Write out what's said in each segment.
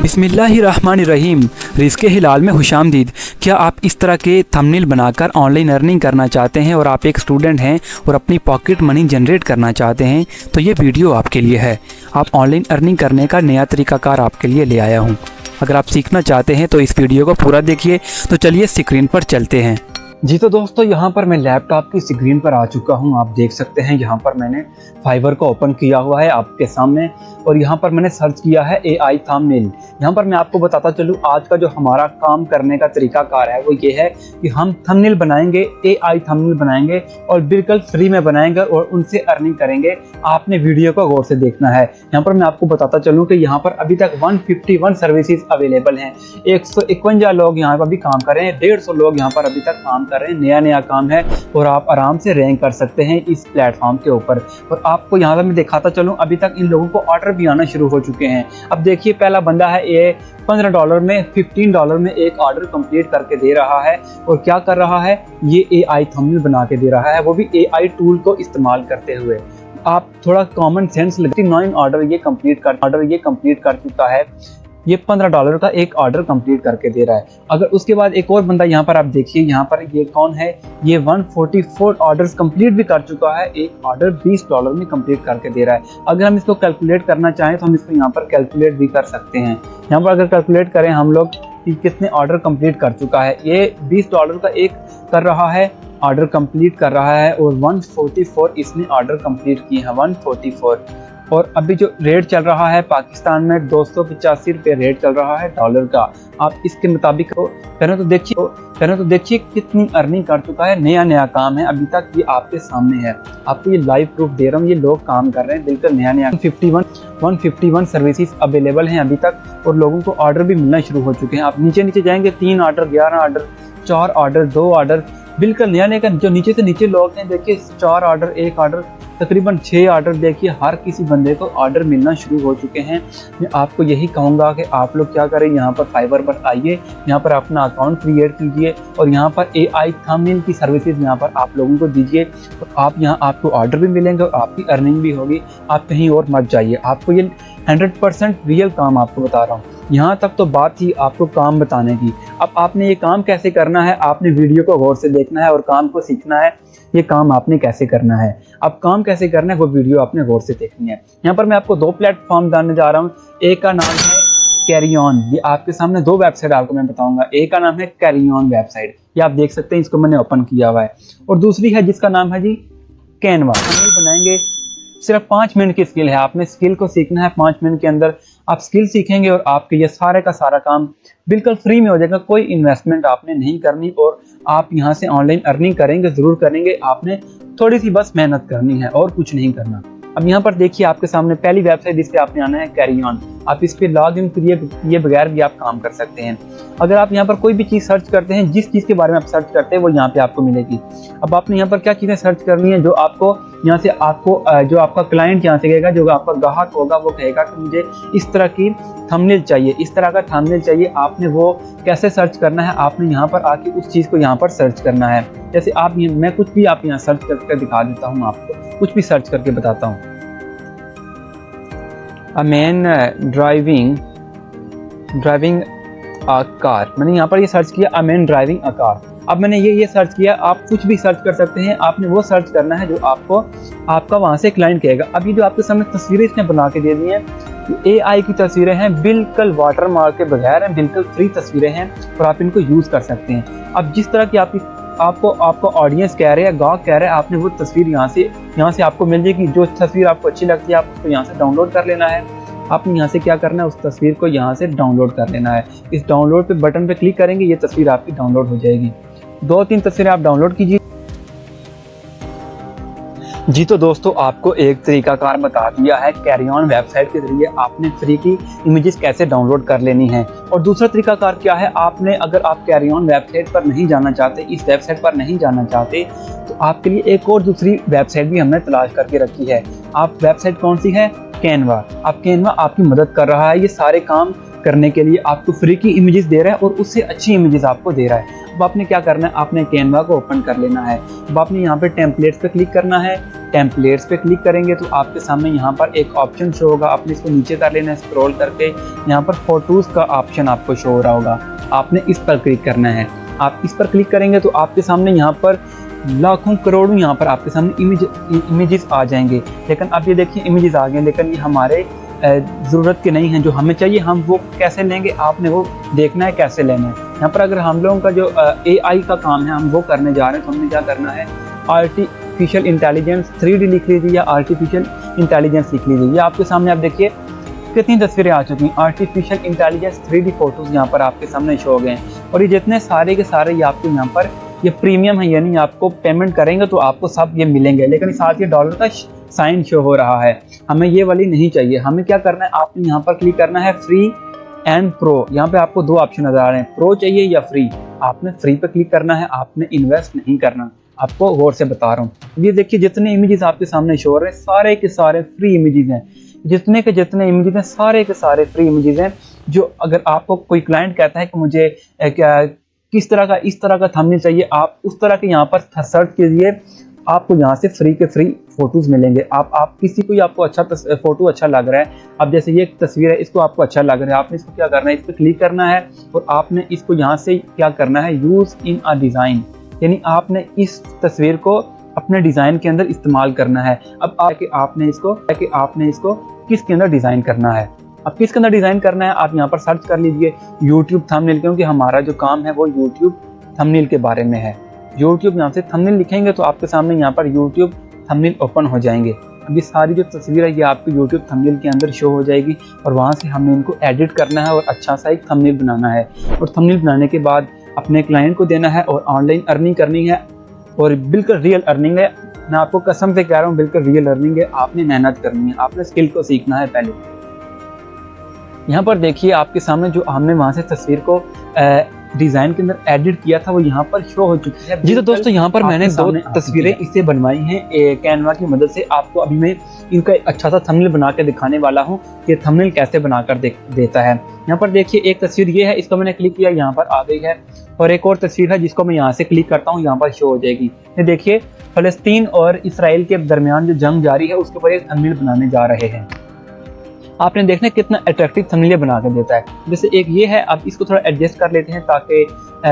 बिस्मिल्लाहिर्रहमानिर्रहीम। रिज़्क़े हिलाल में खुशामदीद। क्या आप इस तरह के थंबनेल बनाकर ऑनलाइन अर्निंग करना चाहते हैं और आप एक स्टूडेंट हैं और अपनी पॉकेट मनी जनरेट करना चाहते हैं तो ये वीडियो आपके लिए है। आप ऑनलाइन अर्निंग करने का नया तरीक़ाकार आपके लिए ले आया हूँ। अगर आप सीखना चाहते हैं तो इस वीडियो को पूरा देखिए। तो चलिए स्क्रीन पर चलते हैं। जी तो दोस्तों, यहाँ पर मैं लैपटॉप की स्क्रीन पर आ चुका हूँ। आप देख सकते हैं यहाँ पर मैंने फाइवर को ओपन किया हुआ है आपके सामने और यहाँ पर मैंने सर्च किया है AI थंबनेल। यहाँ पर मैं आपको बताता चलूँ, आज का जो हमारा काम करने का तरीकाकार है वो ये है कि हम थंबनेल बनाएंगे, AI थंबनेल बनाएंगे और बिल्कुल फ्री में बनाएंगे और उनसे अर्निंग करेंगे। आपने वीडियो को गौर से देखना है। यहाँ पर मैं आपको बताता चलूँ कि यहाँ पर अभी तक 151 सर्विसेज अवेलेबल हैं। 151 लोग यहाँ पर अभी काम कर रहे हैं। 150 लोग यहाँ पर अभी तक काम कर रहे हैं। नया काम है और आप आराम से रैंक कर सकते हैं इस प्लेटफॉर्म के ऊपर। और आपको यहाँ पर मैं दिखाता चलूँ, अभी तक इन लोगों को ऑर्डर भी आना शुरू हो चुके हैं। अब देखिए, पहला बंदा है, ये $15 में $15 में एक ऑर्डर कंप्लीट करके दे रहा है। और क्या कर रहा है, ये AI थंबनेल बना के दे रहा है, वो भी AI टूल को इस्तेमाल करते हुए। आप थोड़ा कॉमन सेंस लगती, 9 ऑर्डर ये कंप्लीट कर चुका है। ये $15 का एक ऑर्डर कंप्लीट करके दे रहा है। अगर उसके बाद एक और बंदा यहाँ पर आप देखिए, यहाँ पर ये कौन है, ये 144 ऑर्डर्स कंप्लीट भी कर चुका है। एक ऑर्डर $20 में कंप्लीट करके दे रहा है। अगर हम इसको कैलकुलेट करना चाहें तो हम इसको यहाँ पर कैलकुलेट भी कर सकते हैं। यहाँ पर अगर कैलकुलेट करें हम लोग कि कितने ऑर्डर कंप्लीट कर चुका है, ये $20 का एक कर रहा है, ऑर्डर कंप्लीट कर रहा है और 144 इसने ऑर्डर कंप्लीट किए हैं, 144। और अभी जो रेट चल रहा है पाकिस्तान में 285 रुपये रेट चल रहा है डॉलर का। आप इसके मुताबिक पहले तो देखिए कितनी अर्निंग कर चुका है। नया काम है, अभी तक ये आपके सामने है। आपको ये लाइव प्रूफ दे रहा हूँ, ये लोग काम कर रहे हैं बिल्कुल नया। 151 सर्विसेज अवेलेबल हैं अभी तक और लोगों को ऑर्डर भी मिलना शुरू हो चुके हैं। आप नीचे जाएंगे, 3 ऑर्डर, 11 ऑर्डर, 4 ऑर्डर, 2 ऑर्डर, बिल्कुल नया का। जो नीचे से नीचे लोग हैं देखिए, 4 ऑर्डर, 1 ऑर्डर, तकरीबन 6 ऑर्डर। देखिए हर किसी बंदे को ऑर्डर मिलना शुरू हो चुके हैं। मैं आपको यही कहूँगा कि आप लोग क्या करें, यहाँ पर फाइवर पर आइए, यहाँ पर अपना अकाउंट क्रिएट कीजिए और यहाँ पर AI थंबनेल की सर्विसेज यहाँ पर आप लोगों को दीजिए। और आप यहाँ आपको ऑर्डर भी मिलेंगे और आपकी अर्निंग भी होगी। आप कहीं और मत जाइए, आपको ये 100% रियल काम आपको बता रहा हूँ। यहाँ तक तो बात थी आपको काम बताने की। अब आपने ये काम कैसे करना है, आपने वीडियो को गौर से देखना है और काम को सीखना है। ये काम आपने कैसे करना है, अब काम कैसे करना है वो वीडियो आपने गौर से देखनी है। यहाँ पर मैं आपको 2 प्लेटफॉर्म बताने जा रहा हूँ। एक का नाम है कैरी ऑन, ये आपके सामने 2 वेबसाइट आपको मैं बताऊंगा। एक का नाम है कैरी ऑन वेबसाइट, ये आप देख सकते हैं, इसको मैंने ओपन किया हुआ है। और दूसरी है जिसका नाम है जी कैनवा। हम बनाएंगे, सिर्फ 5 मिनट की स्किल है। आपने स्किल को सीखना है, 5 मिनट के अंदर आप स्किल सीखेंगे और आपके ये सारे का सारा काम बिल्कुल फ्री में हो जाएगा। कोई इन्वेस्टमेंट आपने नहीं करनी और आप यहाँ से ऑनलाइन अर्निंग करेंगे, जरूर करेंगे। आपने थोड़ी सी बस मेहनत करनी है और कुछ नहीं करना। अब यहाँ पर देखिए आपके सामने पहली वेबसाइट जिस पे आपने आना है कैरी ऑन। आप इस पे लॉग इन किए बगैर भी आप काम कर सकते हैं। अगर आप यहाँ पर कोई भी चीज़ सर्च करते हैं, जिस चीज़ के बारे में आप सर्च करते हैं वो यहाँ पे आपको मिलेगी। अब आपने यहाँ पर क्या चीज़ें सर्च करनी है, जो आपको यहाँ से जो आपका क्लाइंट यहाँ से कहेगा, जो आपका ग्राहक होगा वो कहेगा कि मुझे इस तरह की थंबनेल चाहिए, इस तरह का थंबनेल चाहिए। आपने वो कैसे सर्च करना है, आपने यहाँ पर आके उस चीज़ को यहाँ पर सर्च करना है। जैसे मैं कुछ भी आप यहाँ सर्च करके दिखा देता हूँ, आपको कुछ भी सर्च करके बताता हूँ। A man driving a car, मैंने यहाँ पर ये सर्च किया, A man driving a car। अब मैंने ये सर्च किया। आप कुछ भी सर्च कर सकते हैं, आपने वो सर्च करना है जो आपका वहाँ से क्लाइंट कहेगा। अब ये जो आपके सामने तस्वीरें इसने बना के दे दी हैं, AI की तस्वीरें हैं, बिल्कुल वाटर मार्क के बगैर हैं, बिल्कुल फ्री तस्वीरें हैं और आप इनको यूज़ कर सकते हैं। अब जिस तरह की आपको ऑडियंस कह रहे हैं, गाहक कह रहे हैं, आपने वो तस्वीर यहाँ से आपको मिल जाएगी। जो तस्वीर आपको अच्छी लगती है आप उसको यहाँ से डाउनलोड कर लेना है। आपने यहाँ से क्या करना है, उस तस्वीर को यहाँ से डाउनलोड कर लेना है। इस डाउनलोड पे बटन पे क्लिक करेंगे, ये तस्वीर आपकी डाउनलोड हो जाएगी। 2-3 तस्वीरें आप डाउनलोड कीजिए। जी तो दोस्तों, आपको एक तरीकाकार बता दिया है। कैरी ऑन वेबसाइट के जरिए आपने फ्री की इमेजेस कैसे डाउनलोड कर लेनी है। और दूसरा तरीकाकार क्या है, अगर आप कैरी ऑन वेबसाइट पर नहीं जाना चाहते, इस वेबसाइट पर नहीं जाना चाहते, तो आपके लिए एक और दूसरी वेबसाइट भी हमने तलाश करके रखी है। आप वेबसाइट कौन सी है, कैनवा। अब कैनवा आपकी मदद कर रहा है ये सारे काम करने के लिए। आपको फ्री की इमेजेस दे रहा है और उससे अच्छी इमेजेस आपको दे रहा है। अब आपने क्या करना है, आपने कैनवा को ओपन कर लेना है। अब आपने यहाँ पे टेम्पलेट्स पे क्लिक करना है। टेम्पलेट्स पे क्लिक करेंगे तो आपके सामने यहाँ पर एक ऑप्शन शो होगा, आपने इसको नीचे कर लेना है स्क्रॉल करके। यहाँ पर फोटोज का ऑप्शन आपको शो हो रहा होगा, आपने इस पर क्लिक करना है। आप इस पर क्लिक करेंगे तो आपके सामने यहाँ पर लाखों करोड़ों यहाँ पर आपके सामने इमेजेस आ जाएंगे। लेकिन अब ये देखिए इमेजेस आ गए, लेकिन ये हमारे ज़रूरत के नहीं हैं। जो हमें चाहिए हम वो कैसे लेंगे, आपने वो देखना है कैसे लेना है। यहाँ पर अगर हम लोगों का जो AI का काम है हम वो करने जा रहे हैं तो हमने क्या करना है, आर्टिफिशियल इंटेलिजेंस 3D लिख लीजिए या आर्टिफिशियल इंटेलिजेंस लिख लीजिए। ये आपके सामने आप देखिए कितनी तस्वीरें आ चुकी हैं। आर्टिफिशियल इंटेलिजेंस 3D फोटोज़ यहाँ पर आपके सामने शो हो गए हैं। और ये जितने सारे के सारे ये आपको यहाँ पर ये प्रीमियम है, यानी आपको पेमेंट करेंगे तो आपको सब ये मिलेंगे, लेकिन साथ ये डॉलर का साइन शो हो रहा है। हमें ये वाली नहीं चाहिए। हमें क्या करना है, आपने यहाँ पर क्लिक करना है फ्री एंड प्रो। यहाँ पे आपको दो ऑप्शन नजर आ रहे हैं, प्रो चाहिए या फ्री। आपने फ्री पे क्लिक करना है, आपने इन्वेस्ट नहीं करना। आपको गौर से बता रहा हूँ। ये देखिए जितने इमेजेस आपके सामने शो हो रहे हैं सारे के सारे फ्री इमेजेस हैं। जितने के जितने इमेजेस हैं सारे के सारे फ्री इमेजेस हैं। जो अगर आपको कोई क्लाइंट कहता है कि मुझे किस तरह का इस तरह का थंबनेल चाहिए, आप उस तरह के यहाँ पर सर्च कीजिए, आपको यहाँ से फ्री के फ्री फोटोज मिलेंगे। आप किसी को आपको अच्छा फोटो अच्छा लग रहा है, अब जैसे ये एक तस्वीर है, इसको आपको अच्छा लग रहा है, आपने इसको क्या करना है, इस पर क्लिक करना है और आपने इसको यहाँ से क्या करना है, यूज इन अ डिजाइन, यानी आपने इस तस्वीर को अपने डिजाइन के अंदर इस्तेमाल करना है। अब आपने इसको किसके अंदर डिजाइन करना है, अब किसके अंदर डिजाइन करना है, आप यहाँ पर सर्च कर लीजिए यूट्यूब थंबनेल, क्योंकि हमारा जो काम है वो यूट्यूब थंबनेल के बारे में है। यूट्यूब यहाँ से थंबनेल लिखेंगे तो आपके सामने यहाँ पर यूट्यूब थंबनेल ओपन हो जाएंगे। अब ये सारी जो तस्वीर है ये आपको यूट्यूब थंबनेल के अंदर शो हो जाएगी और वहाँ से हमें इनको एडिट करना है और अच्छा सा एक थंबनेल बनाना है। और थंबनेल बनाने के बाद अपने क्लाइंट को देना है और ऑनलाइन अर्निंग करनी है, और बिल्कुल रियल अर्निंग है। मैं आपको कसम से कह रहा हूँ बिल्कुल रियल अर्निंग है। आपने मेहनत करनी है, आपने स्किल को सीखना है पहले। यहाँ पर देखिए आपके सामने जो हमने वहाँ से तस्वीर को डिजाइन के अंदर एडिट किया था वो यहाँ पर शो हो चुकी है। जी तो दोस्तों यहाँ पर मैंने दो तस्वीरें इससे बनवाई हैं कैनवा की मदद से। आपको अभी मैं इनका अच्छा सा थंबनेल बना के दिखाने वाला हूँ कि थंबनेल कैसे बनाकर देता है। यहाँ पर देखिए एक तस्वीर ये है, इसको मैंने क्लिक किया यहाँ पर आ गई है, और एक और तस्वीर है जिसको मैं यहाँ से क्लिक करता हूँ यहाँ पर शो हो जाएगी। ये देखिए फलस्तीन और इसराइल के दरमियान जो जंग जारी है उसके ऊपर एक थंबनेल बनाने जा रहे हैं। आपने देखना कितना अट्रैक्टिव थंबनेल बना के देता है। जैसे एक ये है, अब इसको थोड़ा एडजस्ट कर लेते हैं ताकि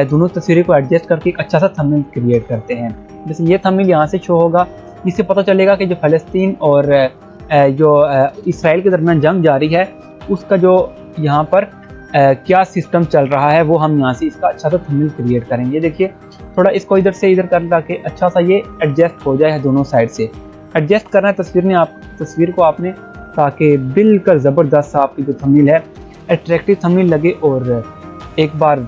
दोनों तस्वीरें को एडजस्ट करके एक अच्छा सा थंबनेल क्रिएट करते हैं। जैसे ये थंबनेल यहाँ से शो होगा, इससे पता चलेगा कि जो फलस्तीन और जो इसराइल के दरमियान जंग जारी है उसका जो यहाँ पर क्या सिस्टम चल रहा है वो हम यहाँ से इसका अच्छा सा थंबनेल क्रिएट करेंगे। देखिए थोड़ा इसको इधर से इधर कर ताकि अच्छा सा ये एडजस्ट हो जाए, दोनों साइड से एडजस्ट करना है तस्वीर को आपने, ताकि बिल्कुल ज़बरदस्त आपकी जो थंबनेल है अट्रैक्टिव थंबनेल लगे और एक बार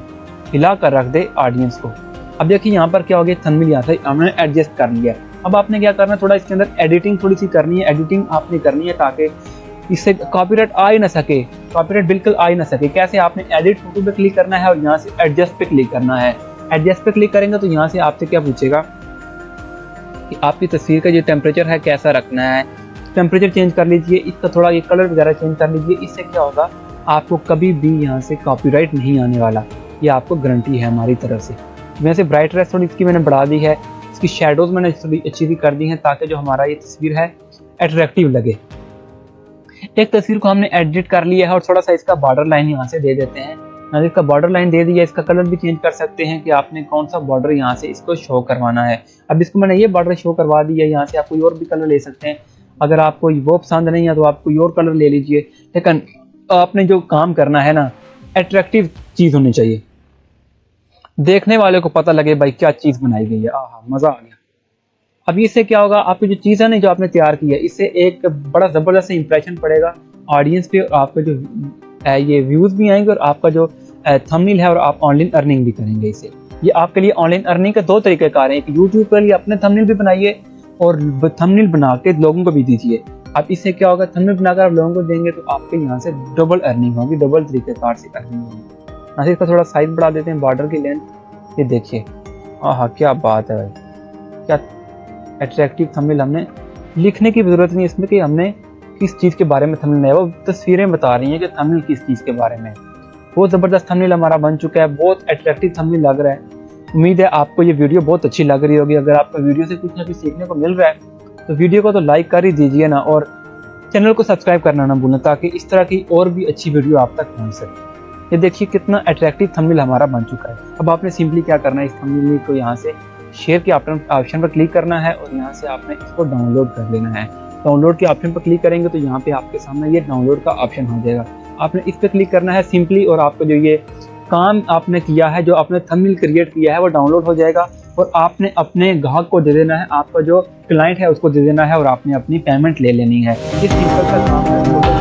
हिला कर रख दे ऑडियंस को। अब देखिए यहाँ पर क्या हो गया, थंबनेल यहाँ से हमने एडजस्ट कर लिया। अब आपने क्या करना है, थोड़ा इसके अंदर एडिटिंग थोड़ी सी करनी है, एडिटिंग आपने करनी है ताकि इससे कॉपीराइट आ ही ना सके, कॉपीराइट बिल्कुल आ ही ना सके। कैसे, आपने एडिट फोटो पे क्लिक करना है और यहाँ से एडजस्ट पे क्लिक करना है। एडजस्ट पे क्लिक करेंगे तो यहाँ से आपसे क्या पूछेगा कि आपकी तस्वीर का जो टेम्परेचर है कैसा रखना है, टेम्परेचर चेंज कर लीजिए, इसका थोड़ा ये कलर वगैरह चेंज कर लीजिए। इससे क्या होगा, आपको कभी भी यहाँ से कॉपीराइट नहीं आने वाला, ये आपको गारंटी है हमारी तरफ से। वैसे ब्राइटनेस थोड़ी इसकी मैंने बढ़ा दी है, इसकी शेडोज मैंने थोड़ी अच्छी भी कर दी हैं ताकि जो हमारा ये तस्वीर है अट्रैक्टिव लगे। एक तस्वीर को हमने एडिट कर लिया है और थोड़ा सा इसका बॉर्डर लाइन यहाँ से दे देते हैं। मैंने इसका बॉर्डर लाइन दे दिया, इसका कलर भी चेंज कर सकते हैं कि आपने कौन सा बॉर्डर यहाँ से इसको शो करवाना है। अब इसको मैंने ये बॉर्डर शो करवा दिया, यहाँ से आप कोई और भी कलर ले सकते हैं। अगर आपको वो पसंद नहीं है तो आप कोई और कलर ले लीजिए, लेकिन आपने जो काम करना है ना अट्रैक्टिव चीज़ होनी चाहिए, देखने वाले को पता लगे भाई क्या चीज़ बनाई गई है। आहा मज़ा आ गया। अब इससे क्या होगा, आपकी जो चीज़ है ना जो आपने तैयार की है इससे एक बड़ा ज़बरदस्त इंप्रेशन पड़ेगा ऑडियंस पे, और आपके जो ये व्यूज़ भी आएंगे और आपका जो थंबनेल है और आप ऑनलाइन अर्निंग भी करेंगे इससे। ये आपके लिए ऑनलाइन अर्निंग के दो तरीक़ेकार हैं, एक यूट्यूब के लिए अपने थंबनेल भी बनाइए और थंबनेल बना के लोगों को भी दीजिए। अब इससे क्या होगा, थंबनेल बनाकर आप लोगों को देंगे तो आपके यहाँ से डबल अर्निंग होगी, डबल तरीक़ेकार से अर्निंग होगी। यहाँ से इसका थोड़ा साइज बढ़ा देते हैं, बॉर्डर की लेंथ, ये देखिए आहा क्या बात है भाई, क्या अट्रैक्टिव थंबनेल। हमने लिखने की ज़रूरत नहीं इसमें कि हमने किस चीज़ के बारे में थंबनेल है, वो तस्वीरें बता रही हैं कि थंबनेल किस चीज़ के बारे में है। बहुत ज़बरदस्त थंबनेल हमारा बन चुका है, बहुत अट्रैक्टिव थंबनेल लग रहा है। उम्मीद है आपको ये वीडियो बहुत अच्छी लग रही होगी। अगर आपको वीडियो से कुछ ना कुछ सीखने को मिल रहा है तो वीडियो को तो लाइक कर ही दीजिए ना, और चैनल को सब्सक्राइब करना ना भूलें, ताकि इस तरह की और भी अच्छी वीडियो आप तक पहुंच सके। ये देखिए कितना अट्रैक्टिव थंबनेल हमारा बन चुका है। अब आपने सिंपली क्या करना है, इस थंबनेल को यहाँ से शेयर के ऑप्शन पर क्लिक करना है और यहाँ से आपने इसको डाउनलोड कर लेना है। डाउनलोड के ऑप्शन पर क्लिक करेंगे तो यहाँ पे आपके सामने ये डाउनलोड का ऑप्शन हो जाएगा। आपने इस पर क्लिक करना है सिंपली, और आपको जो ये काम आपने किया है, जो आपने थंबनेल क्रिएट किया है, वो डाउनलोड हो जाएगा और आपने अपने ग्राहक को दे देना है, आपका जो क्लाइंट है उसको दे देना है और आपने अपनी पेमेंट ले लेनी है। ये सिंपल सा काम है।